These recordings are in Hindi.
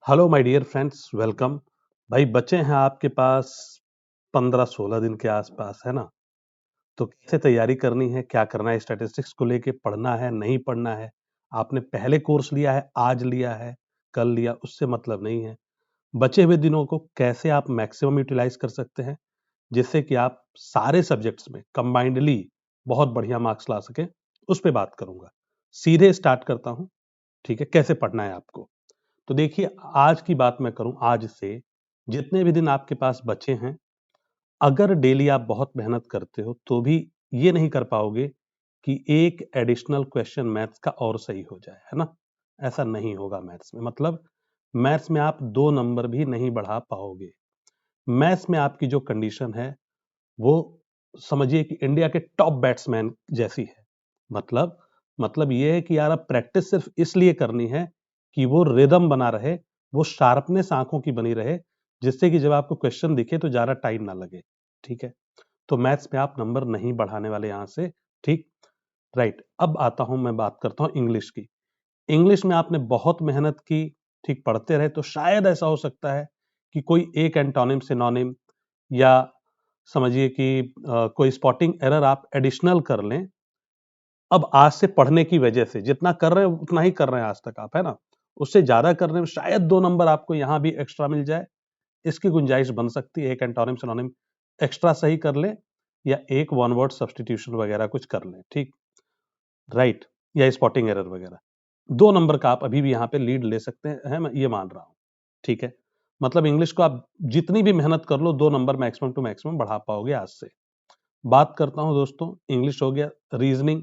Hello my dear friends, welcome. भाई बचे हैं आपके पास 15-16 दिन के आसपास, है ना? तो कैसे तैयारी करनी है, क्या करना है, स्टैटिस्टिक्स को लेके पढ़ना है, नहीं पढ़ना है? आपने पहले कोर्स लिया है, आज लिया है, कल लिया, उससे मतलब नहीं है। बचे हुए दिनों को कैसे आप मैक्सिमम यूटिलाइज कर सकते हैं, जिससे कि आप सारे सब्जेक्ट्स में कंबाइंडली बहुत बढ़िया मार्क्स ला सकें, उस पे बात करूंगा। सीधे स्टार्ट करता हूं, ठीक है? कैसे पढ़ना है आपको। तो देखिए, आज की बात मैं करूं, आज से जितने भी दिन आपके पास बचे हैं, अगर डेली आप बहुत मेहनत करते हो तो भी ये नहीं कर पाओगे कि एक एडिशनल क्वेश्चन मैथ्स का और सही हो जाए, है ना? ऐसा नहीं होगा मैथ्स में। मतलब मैथ्स में आप 2 नंबर भी नहीं बढ़ा पाओगे। मैथ्स में आपकी जो कंडीशन है वो समझिए कि इंडिया के टॉप बैट्समैन जैसी है। मतलब मतलब ये है कि यार अब प्रैक्टिस सिर्फ इसलिए करनी है कि वो रिदम बना रहे, वो शार्पनेस आंखों की बनी रहे, जिससे कि जब आपको क्वेश्चन दिखे तो ज्यादा टाइम ना लगे। ठीक है? तो मैथ्स में आप नंबर नहीं बढ़ाने वाले यहां से। ठीक? राइट। अब आता हूं, मैं बात करता हूं इंग्लिश की। इंग्लिश में आपने बहुत मेहनत की, ठीक, पढ़ते रहे, तो शायद ऐसा हो सकता है कि कोई एक एंटोनिम सिनोनिम या समझिए कि कोई स्पॉटिंग एरर आप एडिशनल कर लें। अब आज से पढ़ने की वजह से जितना कर रहे हैं उतना ही कर रहे हैं आज तक आप, है ना? उससे ज्यादा करने में शायद 2 नंबर आपको यहां भी एक्स्ट्रा मिल जाए। इसकी गुंजाइश बन सकती है, एक एंटोनिम सिनोनिम एक्स्ट्रा सही कर लें या एक वन वर्ड सब्स्टिट्यूशन वगैरह कुछ कर लें। ठीक? राइट। या स्पॉटिंग एरर वगैरह। 2 नंबर का आप अभी भी यहाँ पे लीड ले सकते हैं, मैं ये मान रहा हूँ। ठीक है? मतलब इंग्लिश को आप जितनी भी मेहनत कर लो, 2 नंबर मैक्सिमम टू मैक्सिमम बढ़ा पाओगे आज से। बात करता हूं दोस्तों, इंग्लिश हो गया। रीजनिंग,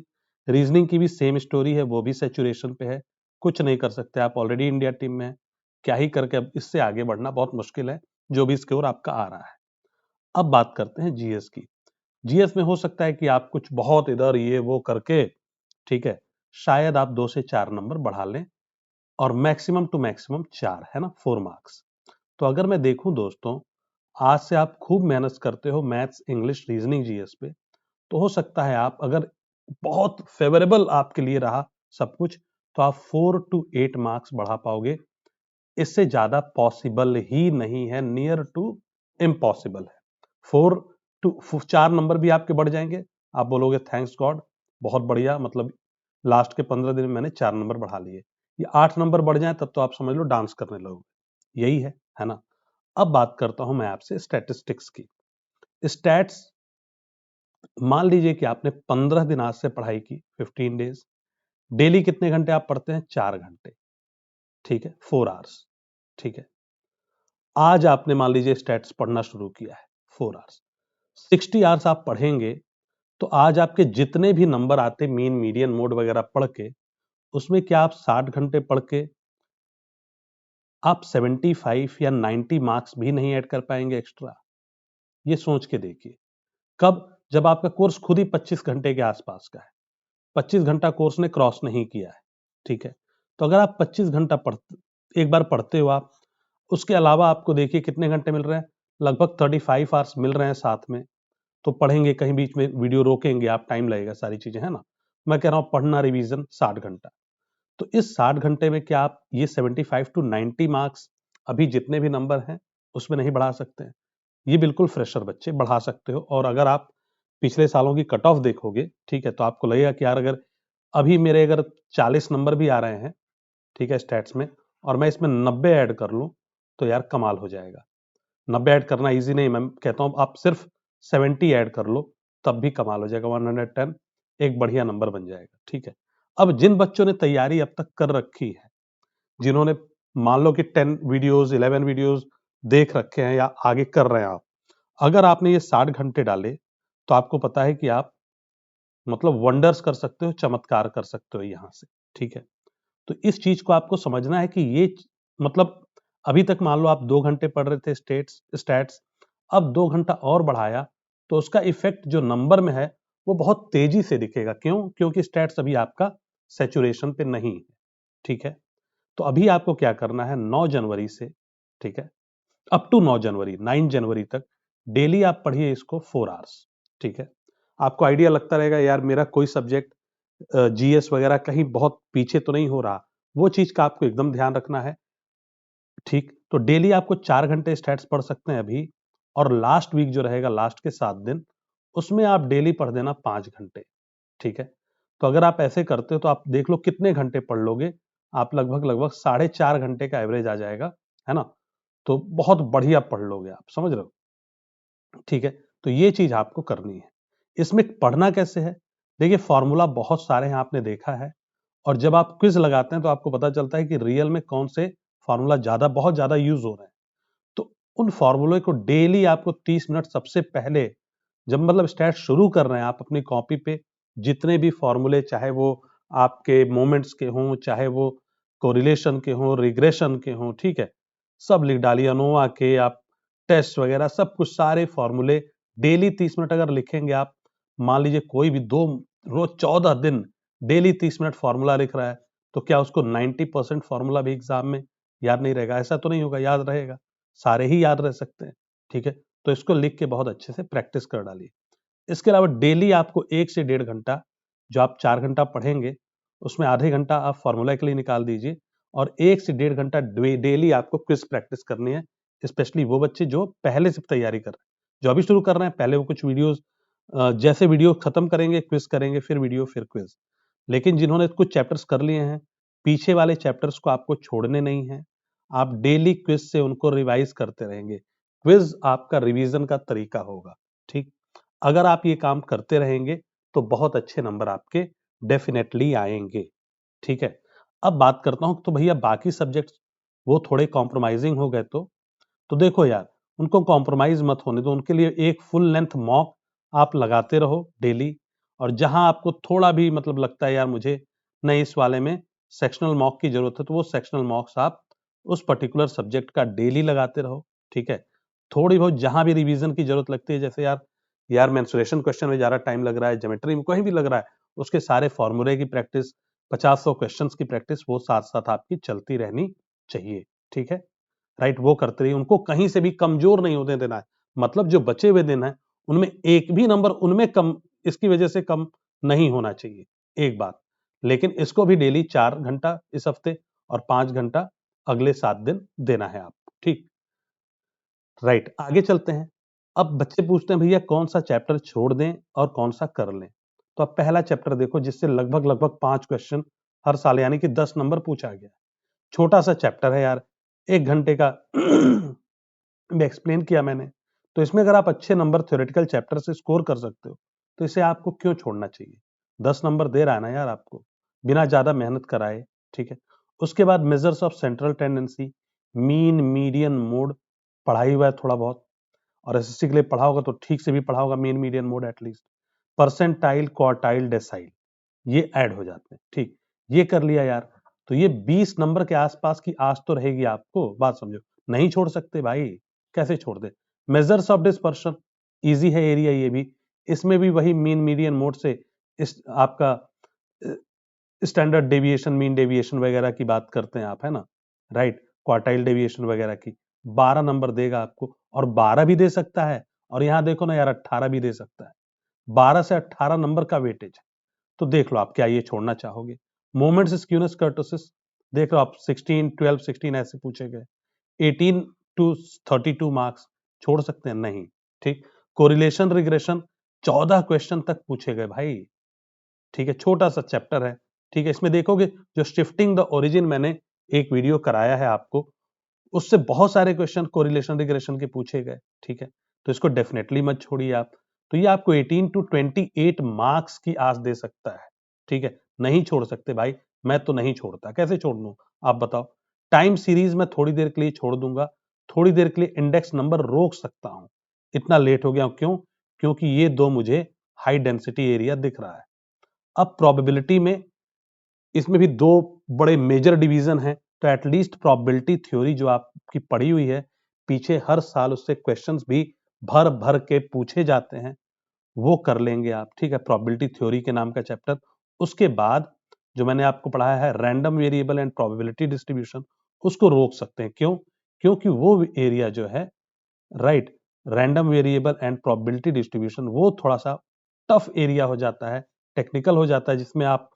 रीजनिंग की भी सेम स्टोरी है, वो भी सैचुरेशन पे है। कुछ नहीं कर सकते, आप ऑलरेडी इंडिया टीम में है। क्या ही करके अब इससे आगे बढ़ना बहुत मुश्किल है, जो भी स्कोर आपका आ रहा है। अब बात करते हैं जीएस की। जीएस में हो सकता है कि आप कुछ बहुत इधर ये वो करके, ठीक है, शायद आप 2 से 4 नंबर बढ़ा लें, और मैक्सिमम टू मैक्सिमम 4, है ना, 4 मार्क्स। तो अगर मैं देखूं दोस्तों, आज से आप खूब मेहनत करते हो मैथ्स, इंग्लिश, रीजनिंग, जीएस पे, तो हो सकता है आप, अगर बहुत फेवरेबल आपके लिए रहा सब कुछ, तो आप 4 to 8 मार्क्स बढ़ा पाओगे। इससे ज्यादा पॉसिबल ही नहीं है, नियर टू इम्पॉसिबल है। 4 नंबर भी आपके बढ़ जाएंगे। आप बोलोगे थैंक्स गॉड, बहुत बढ़िया, मतलब लास्ट के 15 दिन में मैंने 4 नंबर बढ़ा लिए। ये 8 नंबर बढ़ जाए तब तो आप समझ लो डांस करने लगोगे। यही है ना? अब बात करता हूं मैं आपसे स्टैटिस्टिक्स की। स्टैट्स, मान लीजिए कि आपने 15 दिन आज से पढ़ाई की, 15 डेज। डेली कितने घंटे आप पढ़ते हैं? 4 घंटे। ठीक है? 4 आवर्स। ठीक है? आज आपने मान लीजिए स्टैट्स पढ़ना शुरू किया है, 4 आवर्स। 60 आवर्स आप पढ़ेंगे, तो आज आपके जितने भी नंबर आते, मीन, मीडियन, मोड वगैरह पढ़ के, उसमें क्या आप 60 घंटे पढ़ के आप 75 या 90 मार्क्स भी नहीं ऐड कर पाएंगे एक्स्ट्रा? ये सोच के देखिए। कब? जब आपका कोर्स खुद ही 25 घंटे के आसपास का है। 25 घंटा कोर्स ने क्रॉस नहीं किया है। ठीक है? तो अगर आप 25 घंटा एक बार पढ़ते हो आप, उसके अलावा आपको देखिए कितने घंटे मिल रहे हैं, लगभग 35 आवर्स मिल रहे हैं साथ में। तो पढ़ेंगे, कहीं बीच में वीडियो रोकेंगे आप, टाइम लगेगा, सारी चीजें, है ना? मैं कह रहा हूं पढ़ना, रिवीजन 60 घंटा। तो इस 60 घंटे में क्या आप ये 75 to 90 मार्क्स, अभी जितने भी नंबर हैं, उसमें नहीं बढ़ा सकते हैं? ये बिल्कुल फ्रेशर बच्चे बढ़ा सकते हो। और अगर आप पिछले सालों की कट ऑफ देखोगे, ठीक है, तो आपको लगेगा कि यार अगर अभी मेरे अगर 40 नंबर भी आ रहे हैं, ठीक है, स्टैट्स में, और मैं इसमें 90 ऐड कर लूं, तो यार कमाल हो जाएगा। 90 ऐड करना इजी नहीं, मैं कहता हूं आप सिर्फ 70 ऐड कर लो, तब भी कमाल हो जाएगा। 110 एक बढ़िया नंबर बन जाएगा। ठीक है? अब जिन बच्चों ने तैयारी अब तक कर रखी है, जिन्होंने मान लो कि 10 वीडियोस, 11 वीडियोस देख रखे हैं या आगे कर रहे हैं आप, अगर आपने ये 60 घंटे डाले, तो आपको पता है कि आप मतलब वंडर्स कर सकते हो, चमत्कार कर सकते हो यहां से। ठीक है? तो इस चीज को आपको समझना है कि मतलब अभी तक मान लो आप 2 घंटे पढ़ रहे थे स्टैट्स, अब 2 घंटा और बढ़ाया, तो उसका इफेक्ट जो नंबर में है वो बहुत तेजी से दिखेगा। क्यों? क्योंकि स्टैट्स अभी आपका सैचुरेशन पे नहीं है। ठीक है? तो अभी आपको क्या करना है, 9 जनवरी से, ठीक है, अप टू 9 जनवरी, 9 जनवरी तक डेली आप पढ़िए इसको 4 आवर्स। ठीक है? आपको आइडिया लगता रहेगा यार मेरा कोई सब्जेक्ट जीएस वगैरह कहीं बहुत पीछे तो नहीं हो रहा। वो चीज का आपको एकदम ध्यान रखना है। ठीक, तो डेली आपको 4 घंटे स्टैट्स पढ़ सकते हैं अभी, और लास्ट वीक जो रहेगा, लास्ट के 7 दिन, उसमें आप डेली पढ़ देना 5 घंटे, ठीक है? तो अगर आप ऐसे करते हो तो आप देख लो कितने घंटे पढ़ लोगे, आप लगभग 4.5 घंटे का एवरेज आ जाएगा, है ना? तो बहुत बढ़िया पढ़ लोगे आप, समझ रहे हो? ठीक है, तो ये चीज आपको करनी है। इसमें पढ़ना कैसे है? देखिए, फॉर्मूला बहुत सारे हैं, आपने देखा है, और जब आप क्विज लगाते हैं तो आपको पता चलता है कि रियल में कौन से फॉर्मूला बहुत ज्यादा यूज हो रहे हैं। तो उन फॉर्मूले को डेली आपको 30 मिनट सबसे पहले, जब मतलब स्टैट शुरू कर रहे हैं, आप अपनी कॉपी पे जितने भी फॉर्मूले, चाहे वो आपके मोमेंट्स के हों, चाहे वो कोरिलेशन के हों, रिग्रेशन के हों, ठीक है, सब लिख डालिए, अनोवा के, आप टेस्ट वगैरह सब कुछ, सारे फॉर्मूले डेली 30 मिनट अगर लिखेंगे आप, मान लीजिए कोई भी दो रोज 14 दिन डेली 30 मिनट फॉर्मूला लिख रहा है, तो क्या उसको 90% फॉर्मूला भी एग्जाम में याद नहीं रहेगा? ऐसा तो नहीं होगा, याद रहेगा, सारे ही याद रह सकते हैं, ठीक है? तो इसको लिख के बहुत अच्छे से प्रैक्टिस कर डालिए। इसके अलावा डेली आपको 1 से 1.5 घंटा, जो आप 4 घंटा पढ़ेंगे, उसमें आधे घंटा आप फॉर्मूला के लिए निकाल दीजिए, और 1 से 1.5 घंटा डेली आपको क्विज प्रैक्टिस करनी है। स्पेशली वो बच्चे जो पहले से तैयारी कर रहे हैं, जो अभी शुरू कर रहे हैं, पहले वो कुछ वीडियोस, जैसे वीडियो खत्म करेंगे क्विज करेंगे, फिर वीडियो, फिर क्विज। लेकिन जिन्होंने कुछ चैप्टर्स कर लिए हैं, पीछे वाले चैप्टर्स को आपको छोड़ने नहीं है, आप डेली क्विज से उनको रिवाइज करते रहेंगे। क्विज आपका रिवीजन का तरीका होगा, ठीक? अगर आप ये काम करते रहेंगे तो बहुत अच्छे नंबर आपके डेफिनेटली आएंगे, ठीक है? अब बात करता हूं तो भैया बाकी सब्जेक्ट्स वो थोड़े कॉम्प्रोमाइजिंग हो गए, तो देखो यार, उनको कॉम्प्रोमाइज मत होने दो, उनके लिए एक फुल लेंथ मॉक आप लगाते रहो डेली। और जहां आपको थोड़ा भी मतलब लगता है यार मुझे नहीं, इस वाले में सेक्शनल मॉक की जरूरत है, तो वो सेक्शनल मॉक्स आप उस पर्टिकुलर सब्जेक्ट का डेली लगाते रहो, ठीक है? थोड़ी बहुत जहां भी रिवीजन की जरूरत लगती है, जैसे यार मेंसुरेशन क्वेश्चन में ज्यादा टाइम लग रहा है, ज्योमेट्री में कहीं भी लग रहा है, उसके सारे फॉर्मूले की प्रैक्टिस, 50-100 क्वेश्चन की प्रैक्टिस, वो साथ साथ आपकी चलती रहनी चाहिए, ठीक है? राइट, वो करते रहिए, उनको कहीं से भी कमजोर नहीं होने देना है। मतलब जो बचे हुए दिन है, उनमें एक भी नंबर उनमें कम, इसकी वजह से कम नहीं होना चाहिए, एक बात। लेकिन इसको भी डेली 4 घंटा इस हफ्ते, और 5 घंटा अगले 7 दिन देना है आपको, ठीक? राइट, आगे चलते हैं। अब बच्चे पूछते हैं भैया कौन सा चैप्टर छोड़ दें और कौन सा कर लें? तो अब पहला चैप्टर देखो, जिससे लगभग 5 क्वेश्चन हर साल, यानी कि 10 नंबर पूछा गया। छोटा सा चैप्टर है यार, 1 घंटे का में एक्सप्लेन किया मैंने। तो इसमें अगर आप अच्छे नंबर थ्योरेटिकल चैप्टर से स्कोर कर सकते हो, तो इसे आपको क्यों छोड़ना चाहिए? 10 नंबर दे रहा है ना यार आपको, बिना ज्यादा मेहनत कराए, ठीक है? उसके बाद measures of central tendency, mean median mode पढ़ाई हुआ है थोड़ा बहुत, और एसएससी के लिए पढ़ा होगा तो ठीक से भी पढ़ा होगा, mean median mode at least. Percentile, quartile, decyl, ये ऐड हो जाते हैं, ठीक? ये कर लिया यार, तो ये 20 नंबर के आसपास की आस तो रहेगी आपको, बात समझो। नहीं छोड़ सकते भाई, कैसे छोड़ दे? मेजर्स ऑफ डिस्पर्शन, इजी है एरिया ये भी, इसमें भी वही मीन मीडियन मोड से इस आपका स्टैंडर्ड डेविएशन, मीन डेविएशन वगैरह की बात करते हैं आप, है ना? राइट, क्वार्टाइल डेविएशन वगैरह की 12 नंबर देगा आपको, और 12 भी दे सकता है, और यहां देखो ना यार 18 भी दे सकता है। 12 से 18 नंबर का वेटेज, तो देख लो आप क्या ये छोड़ना चाहोगे? मोमेंट्स, स्क्यूनेस, कर्टोसिस, देख लो आप 16, 12, 16 ऐसे पूछे गए, 18 टू 32 मार्क्स, छोड़ सकते हैं? नहीं, ठीक? कोरिलेशन, रिग्रेशन 14 क्वेश्चन तक पूछे गए भाई, ठीक है? छोटा सा चैप्टर है, ठीक है? इसमें देखोगे जो शिफ्टिंग द ओरिजिन मैंने एक वीडियो कराया है आपको, उससे बहुत सारे क्वेश्चन कोरिलेशन रिग्रेशन के पूछे गए, ठीक है? तो इसको डेफिनेटली मत छोड़िए आप। तो ये आपको 18 टू 28 मार्क्स की आस दे सकता है, ठीक है? नहीं छोड़ सकते भाई, मैं तो नहीं छोड़ता। कैसे छोड़ दूं आप बताओ? टाइम सीरीज में थोड़ी देर के लिए छोड़ दूंगा, थोड़ी देर के लिए इंडेक्स नंबर रोक सकता हूं। इतना लेट हो गया क्यों? क्योंकि ये दो मुझे हाई डेंसिटी एरिया दिख रहा है। अब प्रोबेबिलिटी में इसमें भी दो बड़े मेजर डिवीजन हैं, तो एटलीस्ट प्रोबेबिलिटी थ्योरी जो आपकी पढ़ी हुई है, पीछे हर साल उससे क्वेश्चंस भी भर भर के पूछे जाते हैं, वो कर लेंगे आप, ठीक है? प्रोबेबिलिटी थ्योरी के नाम का चैप्टर। उसके बाद जो मैंने आपको पढ़ाया है random variable and probability distribution, उसको रोक सकते हैं। क्यों? क्योंकि वो एरिया जो है, right, random variable and probability distribution, वो थोड़ा सा टफ एरिया हो जाता है, टेक्निकल हो जाता है, जिसमें आप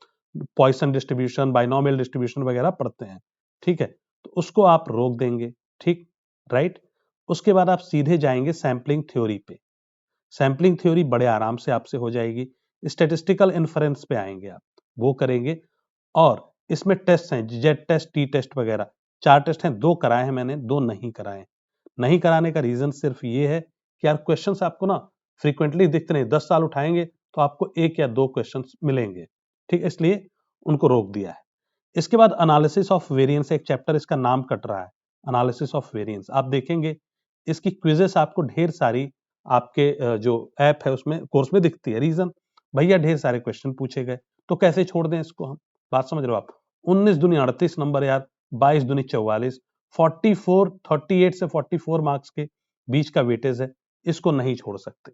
पॉइसन डिस्ट्रीब्यूशन, बाइनोमियल डिस्ट्रीब्यूशन वगैरह पढ़ते हैं, ठीक है? तो उसको आप रोक देंगे, ठीक, राइट। उसके बाद आप सीधे जाएंगे सैम्पलिंग थ्योरी पे। सैम्पलिंग थ्योरी बड़े आराम से आपसे हो जाएगी। स्टैटिस्टिकल इन्फरेंस पे आएंगे आप, वो करेंगे। और इसमें टेस्ट हैं, जेड टेस्ट, टी टेस्ट वगैरह, 4 टेस्ट हैं, 2 कराए हैं मैंने, 2 नहीं कराए। नहीं कराने का रीजन सिर्फ ये है कि यार क्वेश्चंस आपको ना फ्रीक्वेंटली दिखते नहीं, 10 साल उठाएंगे तो आपको 1 या 2 क्वेश्चंस मिलेंगे, ठीक, इसलिए उनको रोक दिया है। इसके बाद एनालिसिस ऑफ वेरिएंस, एक चैप्टर इसका नाम कट रहा है, एनालिसिस ऑफ वेरिएंस। आप देखेंगे इसकी क्विजेस आपको ढेर सारी आपके जो ऐप है उसमें कोर्स में दिखती है। रीजन, भैया ढेर सारे क्वेश्चन पूछे गए, तो कैसे छोड़ दें इसको हम? बात समझ रहे हो आप? 19 दूनी 38 नंबर यार, 22 दूनी 44, 44 38 से 44 मार्क्स के बीच का वेटेज है, इसको नहीं छोड़ सकते।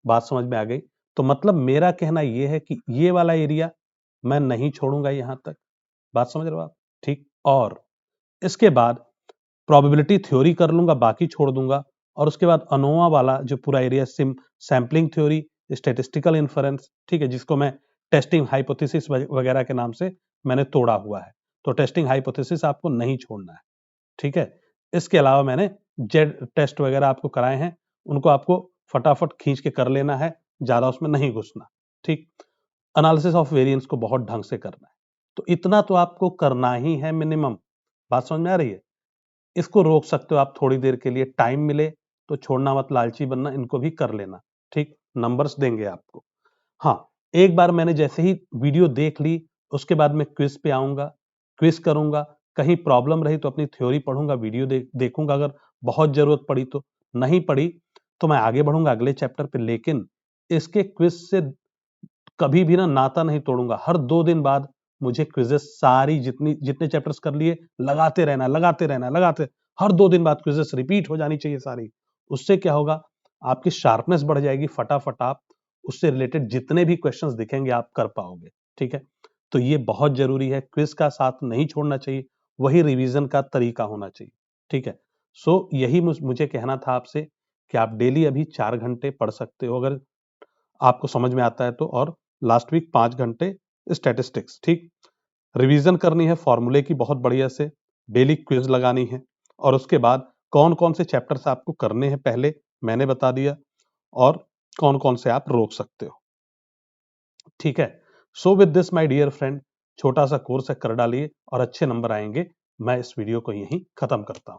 बात समझ में आ गई? तो मतलब मेरा कहना यह है कि ये वाला एरिया मैं नहीं छोड़ूंगा यहां तक। बात समझ रहे हो आप? ठीक। और इसके बाद प्रोबेबिलिटी थ्योरी कर लूंगा, बाकी छोड़ दूंगा। और उसके बाद अनोवा वाला जो पूरा area, sampling theory, statistical inference, ठीक है, जिसको मैं टेस्टिंग हाइपोथेसिस वगैरह के नाम से मैंने तोड़ा हुआ है। तो टेस्टिंग हाइपोथेसिस आपको नहीं छोड़ना है, ठीक है। इसके अलावा मैंने जेड टेस्ट वगैरह आपको कराए हैं, उनको आपको फटाफट खींच के कर लेना है, ज्यादा उसमें नहीं घुसना, ठीक। एनालिसिस ऑफ वेरिएंस को बहुत ढंग से करना है। तो इतना तो आपको करना ही है मिनिमम। बात समझ में आ रही है? इसको रोक सकते हो आप थोड़ी देर के लिए, टाइम मिले तो छोड़ना मत, लालची बनना, इनको भी कर लेना, ठीक। नंबर्स देंगे आपको। हाँ, एक बार मैंने जैसे ही वीडियो देख ली, उसके बाद मैं क्विज पे आऊंगा, क्विज करूंगा। कहीं प्रॉब्लम रही तो अपनी थ्योरी पढ़ूंगा, वीडियो देखूंगा, अगर बहुत जरूरत पड़ी तो। नहीं पड़ी तो मैं आगे बढ़ूंगा अगले चैप्टर पे। लेकिन इसके क्विज से कभी भी ना नाता नहीं तोड़ूंगा। हर 2 दिन बाद मुझे क्विजेस सारी, जितने चैप्टर्स कर लिए, लगाते रहना, लगाते रहना, हर 2 दिन बाद क्विजेस रिपीट हो जानी चाहिए सारी। उससे क्या होगा, आपकी शार्पनेस बढ़ जाएगी, फटाफट आप उससे रिलेटेड जितने भी क्वेश्चंस दिखेंगे आप कर पाओगे, ठीक है। तो ये बहुत जरूरी है, क्विज का साथ नहीं छोड़ना चाहिए, वही रिवीजन का तरीका होना चाहिए, ठीक है। सो यही मुझे कहना था आपसे कि आप डेली अभी 4 घंटे पढ़ सकते हो अगर आपको समझ में आता है तो। और लास्ट वीक 5 घंटे स्टैटिस्टिक्स, ठीक। रिवीजन करनी है फॉर्मूले की बहुत बढ़िया से, डेली क्विज लगानी है। और उसके बाद कौन कौन से चैप्टर्स आपको करने हैं पहले मैंने बता दिया, और कौन कौन से आप रोक सकते हो, ठीक है। So with this my dear friend, छोटा सा कोर्स है, कर डालिए और अच्छे नंबर आएंगे। मैं इस वीडियो को यहीं खत्म करता हूं।